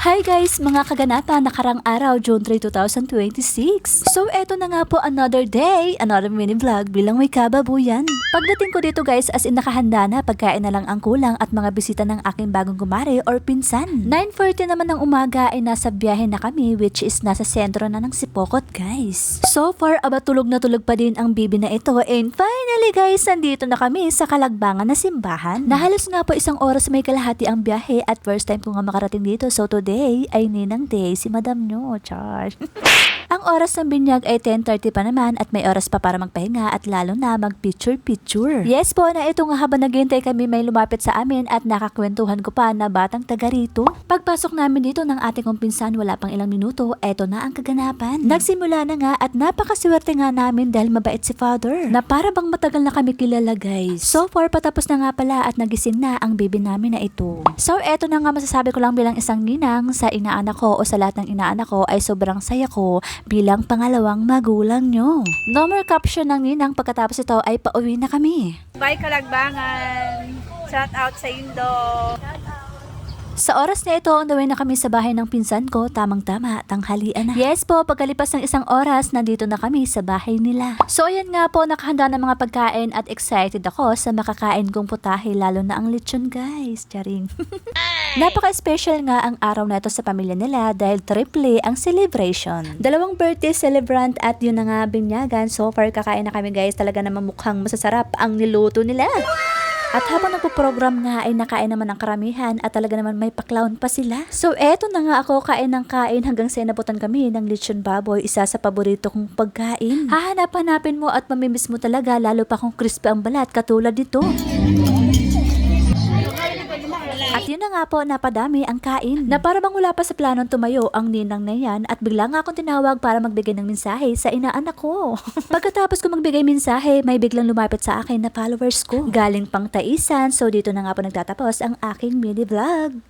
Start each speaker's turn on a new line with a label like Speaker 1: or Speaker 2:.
Speaker 1: Hi guys, mga kaganapan, nakarang araw, June 3, 2026. So eto na nga po, another day, another mini vlog bilang may kababuyan. Pagdating ko dito guys, as in nakahanda na, pagkain na lang ang kulang at mga bisita ng aking bagong kumare or pinsan. 9:40 naman ng umaga ay nasa biyahe na kami, which is nasa sentro na ng Sipokot guys. So far, tulog na tulog pa din ang bibi na ito, and finally guys, nandito na kami sa Kalagbangan na simbahan. Nahalos nga po isang oras may kalahati ang biyahe at first time ko nga makarating dito, so today ay ninang day si madam nyo, char. Ang oras ng binyag ay 10:30 pa naman at may oras pa para magpahinga at lalo na mag-picture-picture. Yes po, na ito nga habang naghihintay kami may lumapit sa amin at nakakwentuhan ko pa na batang taga rito. Pagpasok namin dito ng ating kumpisan, wala pang ilang minuto, eto na ang kaganapan. Nagsimula na nga at napakaswerte nga namin dahil mabait si father, na para bang matagal na kami kilala guys. So far, patapos na nga pala at nagising na ang baby namin na ito. So eto na nga masasabi ko lang bilang isang ninang sa inaanak ko o sa lahat ng inaanak ko ay sobrang saya ko bilang pangalawang magulang nyo. No more caption ng ninang pagkatapos ito ay pauwi na kami.
Speaker 2: Bye Kalagbangan! Shout out sa Indo!
Speaker 1: Sa oras na ito, on the way na kami sa bahay ng pinsan ko, tamang-tama, tanghalian na. Yes po, pagkalipas ng isang oras, nandito na kami sa bahay nila. So ayan nga po, nakahanda ng mga pagkain at excited ako sa makakain kong putahe, lalo na ang lechon guys. Charing. Napaka-special nga ang araw na ito sa pamilya nila dahil triple ang celebration. Dalawang birthday celebrant at yun na nga binyagan. So far, kakain na kami guys. Talaga naman mukhang masasarap ang niluto nila. At habang nagpo-program nga ay nakain naman ang karamihan at talaga naman may paklawn pa sila. So eto na nga ako, kain ng kain hanggang sa inabutan kami ng lechon baboy, isa sa paborito kong pagkain. Hahanap-hanapin mo at mamimiss mo talaga, lalo pa kung crispy ang balat katulad dito. At yun na nga po, napadami ang kain. Na para bang wala pa sa planong tumayo ang ninang na yan at bigla nga akong tinawag para magbigay ng mensahe sa inaanak ko. Pagkatapos ko magbigay mensahe, may biglang lumapit sa akin na followers ko. Galing pang Taisan, so dito na nga po nagtatapos ang aking mini vlog.